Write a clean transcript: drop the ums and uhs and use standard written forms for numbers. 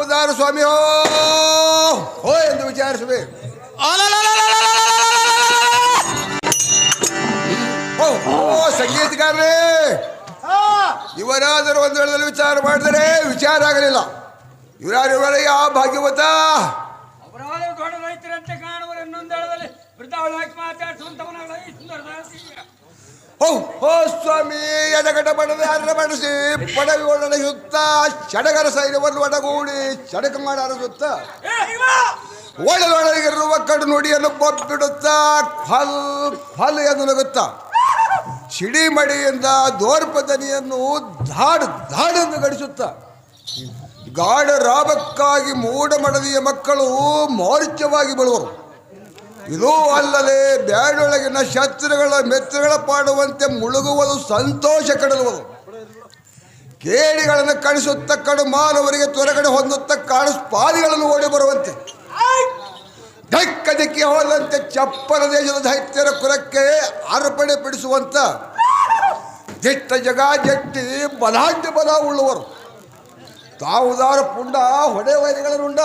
ಉದಾರ ಸ್ವಾಮಿ ಹೋ ಎಂದು ವಿಚಾರಿಸಬೇಕು. ಸಂಗೀತಗಾರರೇ, ಇವರಾದರೂ ಒಂದು ವೇಳೆಯಲ್ಲಿ ವಿಚಾರ ಮಾಡಿದರೆ ವಿಚಾರ ಆಗಲಿಲ್ಲ. ಇವರಾರು ಇವರೇ ಆ ಭಾಗ್ಯವತ ದೊಡ್ಡ ರೈತರಂತೆ ಕಾಣುವರು. ಇನ್ನೊಂದು ಹೇಳದಲ್ಲಿ ವೃದ್ಧಾವಳಿ ಮಾತಾಡಿಸುವಂತವನಾಗ ಓ ಸ್ವಾಮಿ, ಎಡಗಡ ಬಡದೆ ಅರ್ರ ಬಡಿಸಿ ಪಡವಿಗೊಳ್ಳನ ಸುತ್ತ ಚಡಗರ ಸೈನ್ಯವನ್ನು ಒಡಗೂಡಿ ಚಡಕ ಮಾಡಾರ ಸುತ್ತ ಒಳದೊಳಗಿರುವ ಕಡು ನುಡಿಯನ್ನು ಬೊಬ್ಬಿಡುತ್ತಾ ಫಲ್ ಫಲ್ ಎಂದು ನಗುತ್ತಾ ಸಿಡಿಮಡಿಯಿಂದ ದೋರ್ಪದನಿಯನ್ನು ಧಾಡ್ ಧಾಡೆಂದು ಗಡಿಸುತ್ತ ಗಾಢ ರಾಬಕ್ಕಾಗಿ ಮೂಢಮಡದಿಯ ಮಕ್ಕಳು ಮೌರ್ಚವಾಗಿ ಬೀಳುವರು. ಇದೂ ಅಲ್ಲದೆ ಬ್ಯಾಡೊಳಗಿನ ಶತ್ರುಗಳ ಮೆತ್ತುಗಳ ಪಾಡುವಂತೆ ಮುಳುಗುವುದು, ಸಂತೋಷ ಕಡಲುವುದು. ಕೇಡಿಗಳನ್ನು ಕಣಿಸುತ್ತ ಕಡು ಮಾನವರಿಗೆ ತೊರಗಡೆ ಹೊಂದುತ್ತ ಕಾಣಿಸ್ಪಾದಿಗಳನ್ನು ಓಡಿ ಬರುವಂತೆ ಧಕ್ಕ ದಿಕ್ಕಿ ಹೋದಂತೆ ಚಪ್ಪರ ದೇಶದ ದೈತ್ಯರ ಕುರಕ್ಕೆ ಅರ್ಪಣೆ ಪಡಿಸುವಂತ ದಿಟ್ಟ ಜಗ ಜಟ್ಟಿ ಬಲಾಢ್ಯ ಬಲ ಉಳ್ಳುವರು. ತಾವುದಾರ ಪುಂಡ ಹೊಡೆ ವೈರಿಗಳ ರುಂಡ